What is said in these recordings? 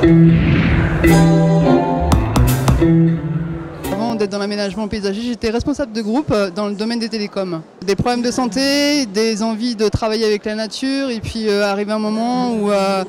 Avant d'être dans l'aménagement paysager, j'étais responsable de groupe dans le domaine des télécoms. Des problèmes de santé, des envies de travailler avec la nature et puis arriver un moment où à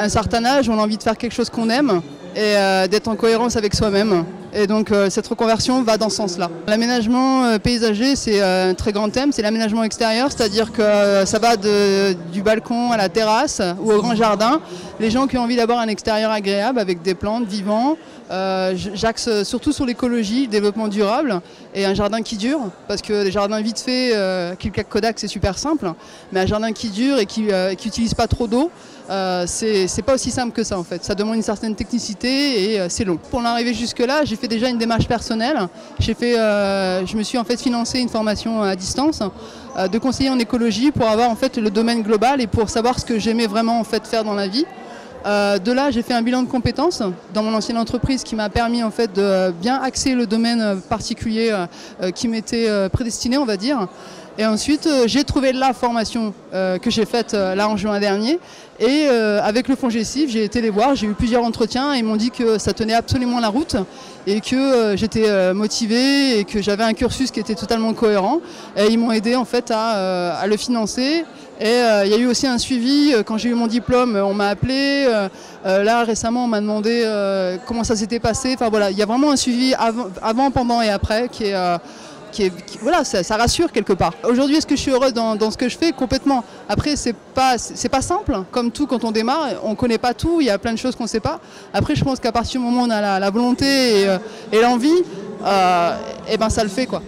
un certain âge on a envie de faire quelque chose qu'on aime et d'être en cohérence avec soi-même. Et donc cette reconversion va dans ce sens-là. L'aménagement paysager, c'est un très grand thème, c'est l'aménagement extérieur, c'est-à-dire que ça va du balcon à la terrasse ou au grand jardin. Les gens qui ont envie d'avoir un extérieur agréable avec des plantes vivantes, j'axe surtout sur l'écologie, le développement durable et un jardin qui dure, parce que les jardins vite faits, Kilkak Kodak, c'est super simple, mais un jardin qui dure et qui n'utilise pas trop d'eau, c'est pas aussi simple que ça en fait. Ça demande une certaine technicité et c'est long. Pour en arriver jusque-là, j'ai fait déjà une démarche personnelle. Je me suis en fait financé une formation à distance de conseiller en écologie pour avoir en fait le domaine global et pour savoir ce que j'aimais vraiment en fait faire dans la vie. De là, j'ai fait un bilan de compétences dans mon ancienne entreprise qui m'a permis en fait de bien axer le domaine particulier qui m'était prédestiné, on va dire. Et ensuite, j'ai trouvé la formation que j'ai faite là en juin dernier. Et avec le FONGECIF, j'ai été les voir, j'ai eu plusieurs entretiens et ils m'ont dit que ça tenait absolument la route et que j'étais motivée et que j'avais un cursus qui était totalement cohérent. Et ils m'ont aidé en fait à le financer. Et il y a eu aussi un suivi, quand j'ai eu mon diplôme, on m'a appelé. Là récemment, on m'a demandé comment ça s'était passé. Enfin voilà, il y a vraiment un suivi avant, pendant et après qui est... voilà, ça rassure quelque part. Aujourd'hui, est-ce que je suis heureuse dans ce que je fais? Complètement. Après, c'est pas simple. Comme tout, quand on démarre, on ne connaît pas tout, il y a plein de choses qu'on ne sait pas. Après, je pense qu'à partir du moment où on a la volonté et l'envie, et ben ça le fait, quoi.